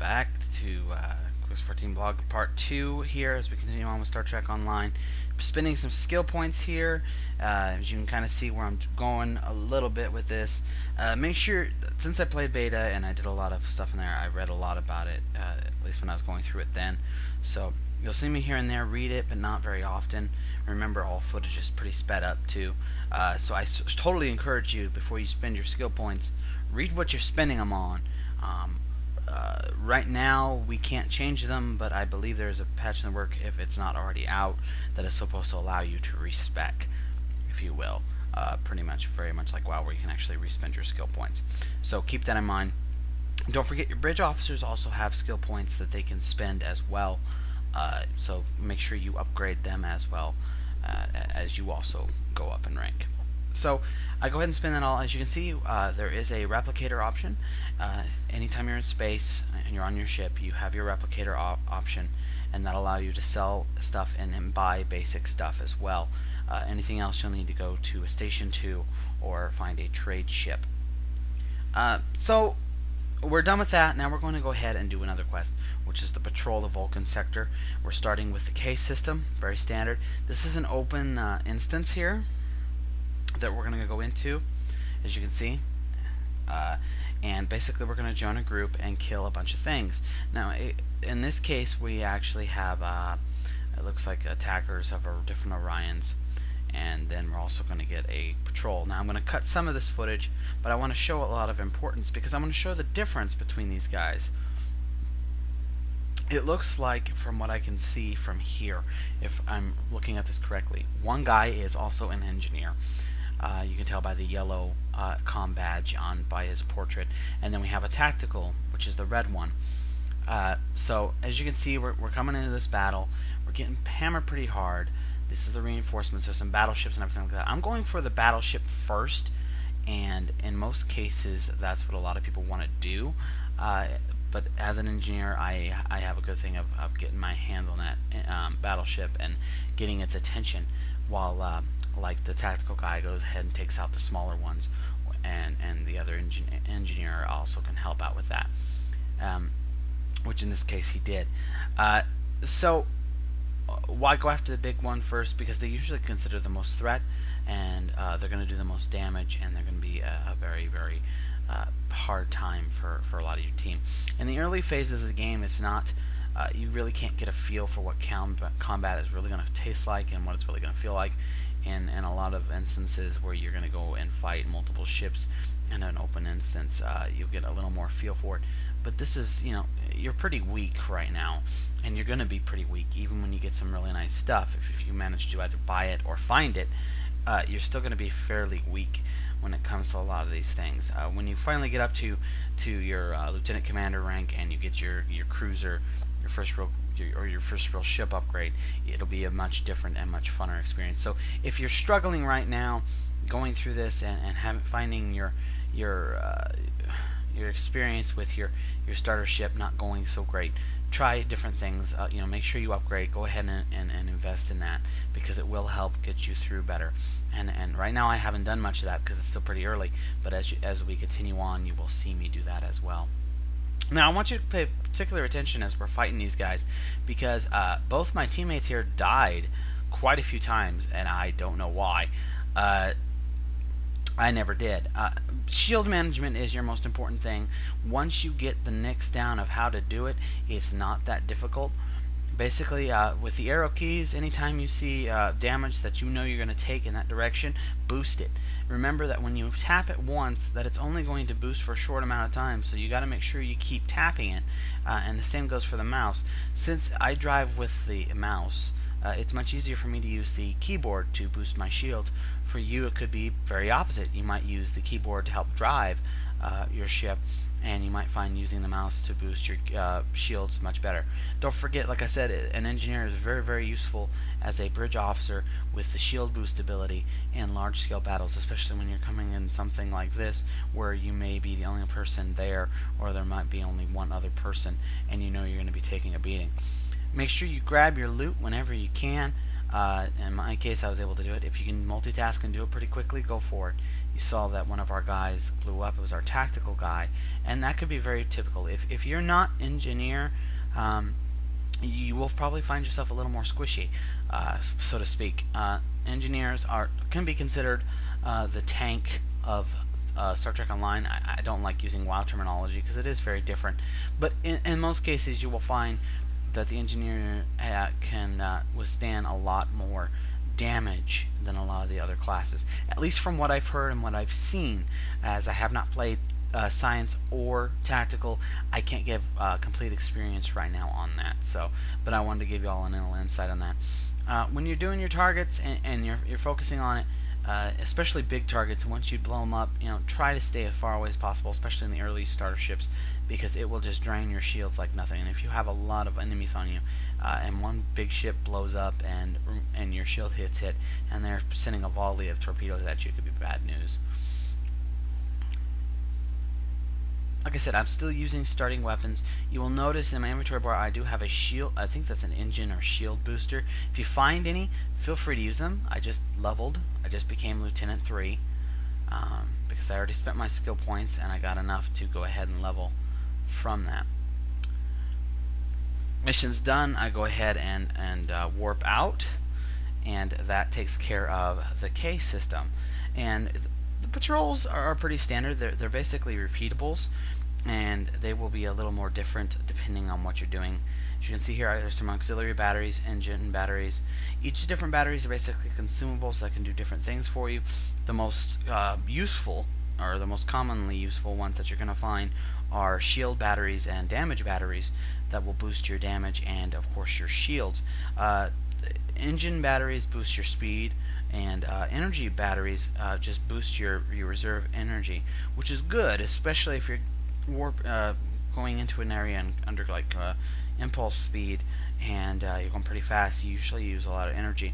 back to Quicks14Blog Part 2 here as we continue on with Star Trek Online. Spending some skill points here, as you can kind of see where I'm going a little bit with this. Make sure, since I played beta and I did a lot of stuff in there, I read a lot about it, at least when I was going through it then. So you'll see me here and there read it, but not very often. Remember, all footage is pretty sped up too. So I totally encourage you, before you spend your skill points, read what you're spending them on. Right now we can't change them, but I believe there's a patch in the work, if it's not already out, that is supposed to allow you to respec, if you will. Pretty much, very much like WoW, where you can actually respend your skill points. So keep that in mind. Don't forget, your bridge officers also have skill points that they can spend as well. So make sure you upgrade them as well, as you also go up in rank. So I go ahead and spin that all. As you can see, there is a replicator option. Anytime you're in space and you're on your ship, you have your replicator option, and that'll allow you to sell stuff and buy basic stuff as well. Anything else, you'll need to go to a station 2 or find a trade ship. So we're done with that. Now we're going to go ahead and do another quest, which is the Patrol the Vulcan sector. We're starting with the K system, very standard. This is an open instance here that we're going to go into, as you can see, and basically we're going to join a group and kill a bunch of things. Now in this case we actually have it looks like attackers of different Orions, and then we're also going to get a patrol. Now I'm going to cut some of this footage, but I want to show a lot of importance, because I'm going to show the difference between these guys. It looks like, from what I can see from here, if I'm looking at this correctly, one guy is also an engineer. You can tell by the yellow comm badge by his portrait, and then we have a tactical, which is the red one. So as you can see, we're coming into this battle. We're getting hammered pretty hard. This is the reinforcements. There's some battleships and everything like that. I'm going for the battleship first, and in most cases that's what a lot of people want to do. But as an engineer, I have a good thing of getting my hands on that battleship and getting its attention, while like the tactical guy goes ahead and takes out the smaller ones, and the other engineer also can help out with that, which in this case he did. So why go after the big one first? Because they usually consider the most threat, and they're going to do the most damage, and they're going to be a very, very hard time for a lot of your team. In the early phases of the game, it's not you really can't get a feel for what combat is really going to taste like and what it's really going to feel like. In a lot of instances where you're going to go and fight multiple ships in an open instance, you'll get a little more feel for it. But this is, you're pretty weak right now, and you're going to be pretty weak even when you get some really nice stuff. If you manage to either buy it or find it, you're still going to be fairly weak when it comes to a lot of these things. When you finally get up to your lieutenant commander rank, and you get your cruiser, your first real ship upgrade, it'll be a much different and much funner experience. So if you're struggling right now going through this and finding your experience with your starter ship not going so great, try different things. Make sure you upgrade. Go ahead and invest in that, because it will help get you through better. And right now I haven't done much of that because it's still pretty early, but as we continue on, you will see me do that as well. Now I want you to pay particular attention as we're fighting these guys, because both my teammates here died quite a few times, and I don't know why. I never did. Shield management is your most important thing. Once you get the nicks down of how to do it, it's not that difficult. Basically, with the arrow keys, anytime you see damage that you know you're going to take in that direction, boost it. Remember that when you tap it once, that it's only going to boost for a short amount of time, so you got to make sure you keep tapping it. And the same goes for the mouse. Since I drive with the mouse, it's much easier for me to use the keyboard to boost my shields. For you, it could be very opposite. You might use the keyboard to help drive your ship, and you might find using the mouse to boost your shields much better. Don't forget, like I said, an engineer is very, very useful as a bridge officer with the shield boost ability in large-scale battles, especially when you're coming in something like this, where you may be the only person there, or there might be only one other person, and you know you're going to be taking a beating. Make sure you grab your loot whenever you can. In my case, I was able to do it. If you can multitask and do it pretty quickly, go for it. you saw that one of our guys blew up. It was our tactical guy, and that could be very typical. If you're not engineer, you will probably find yourself a little more squishy, so to speak. Engineers can be considered the tank of Star Trek Online. I don't like using WoW terminology because it is very different, but in most cases you will find that the engineer can withstand a lot more damage than a lot of the other classes, at least from what I've heard and what I've seen. As I have not played science or tactical, I can't give complete experience right now on that. But I wanted to give you all a little insight on that. When you're doing your targets and you're focusing on it, especially big targets, once you blow them up, try to stay as far away as possible, especially in the early starter ships, because it will just drain your shields like nothing. And if you have a lot of enemies on you, and one big ship blows up and your shield hits it, and they're sending a volley of torpedoes at you, it could be bad news. Like I said, I'm still using starting weapons. You will notice in my inventory bar I do have a shield. I think that's an engine or shield booster. If you find any, feel free to use them. I just leveled. I just became Lieutenant 3 because I already spent my skill points and I got enough to go ahead and level from that. Mission's done. I go ahead and warp out, and that takes care of the K system. And the patrols are pretty standard. They're basically repeatables, and they will be a little more different depending on what you're doing. As you can see here, there's some auxiliary batteries, engine batteries. Each different batteries are basically consumables that can do different things for you. The most useful, or the most commonly useful ones that you're going to find, are shield batteries and damage batteries that will boost your damage and, of course, your shields. Engine batteries boost your speed, and energy batteries just boost your reserve energy, which is good, especially if you're going into an area under like impulse speed and you're going pretty fast. You usually use a lot of energy.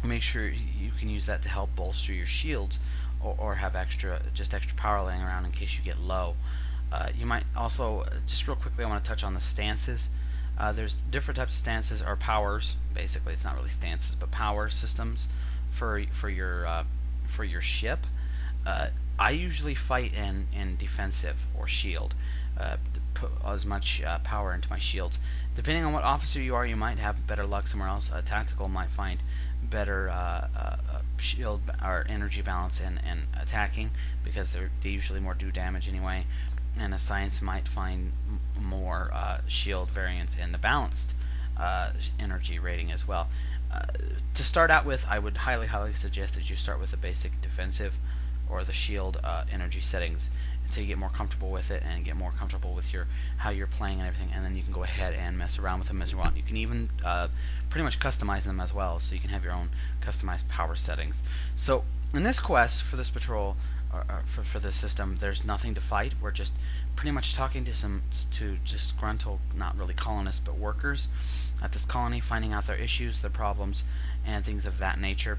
Make sure you can use that to help bolster your shields, or have extra power laying around in case you get low. You might also, just real quickly, I want to touch on the stances. There's different types of stances, or powers. Basically, it's not really stances, but power systems for your ship. I usually fight in defensive or shield, to put as much power into my shields. Depending on what officer you are, you might have better luck somewhere else. Tactical might find better shield or energy balance in attacking, because they usually more do damage anyway. And a science might find more shield variance in the balanced energy rating as well. To start out with, I would highly suggest that you start with the basic defensive or the shield energy settings until you get more comfortable with it and get more comfortable with how you're playing and everything, and then you can go ahead and mess around with them as you want. You can even pretty much customize them as well, so you can have your own customized power settings. So in this quest for this patrol, for this system, there's nothing to fight. We're just pretty much talking to disgruntled, not really colonists, but workers at this colony, finding out their issues, their problems, and things of that nature.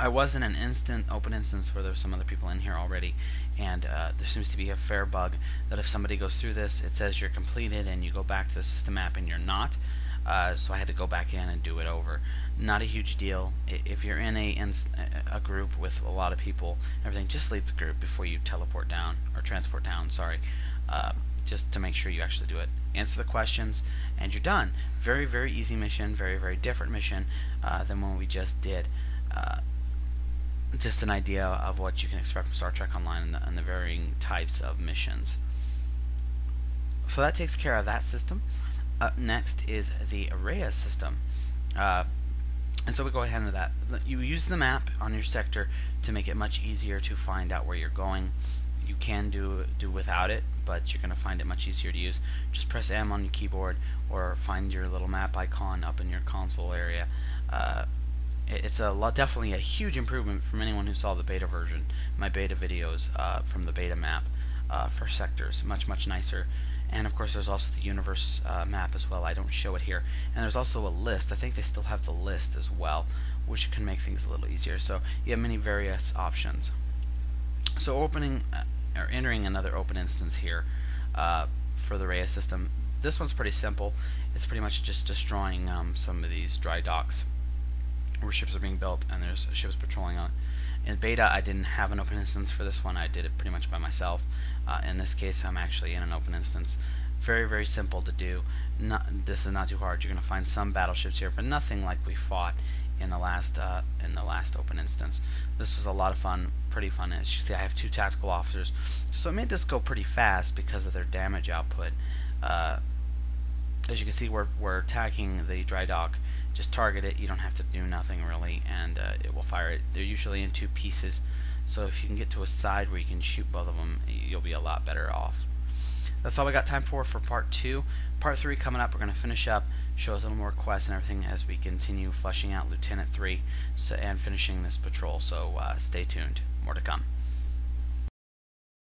I was in an open instance where there were some other people in here already, and there seems to be a fair bug that if somebody goes through this, it says you're completed, and you go back to the system map and you're not. So I had to go back in and do it over. Not a huge deal. If you're in a group with a lot of people, everything, just leave the group before you teleport down, or transport down, sorry, just to make sure you actually do it. Answer the questions, and you're done. Very easy mission, very different mission than one we just did. Just an idea of what you can expect from Star Trek Online and the varying types of missions. So that takes care of that system. Up next is the Arraya system. And so we go ahead into that. You use the map on your sector to make it much easier to find out where you're going. You can do without it, but you're going to find it much easier to use. Just press M on your keyboard, or find your little map icon up in your console area. It's definitely a huge improvement from anyone who saw the beta version, my beta videos from the beta map for sectors. Much nicer. And of course there's also the universe map as well. I don't show it here. And there's also a list. I think they still have the list as well, which can make things a little easier. So you have many various options. So entering another open instance here for the Arraya system. This one's pretty simple. It's pretty much just destroying some of these dry docks where ships are being built and there's ships patrolling on. In beta, I didn't have an open instance for this one. I did it pretty much by myself. In this case, I'm actually in an open instance. Very, very simple to do. This is not too hard. You're going to find some battleships here, but nothing like we fought in the last open instance. This was a lot of fun, pretty fun. As you see, I have 2 tactical officers, so it made this go pretty fast because of their damage output. As you can see, we're attacking the dry dock. Just target it. You don't have to do nothing really, and it will fire it. They're usually in 2 pieces, so if you can get to a side where you can shoot both of them, you'll be a lot better off. That's all we got time for Part 2. Part 3 coming up. We're going to finish up, show us a little more quests and everything as we continue fleshing out Lieutenant 3 and finishing this patrol. So stay tuned. More to come.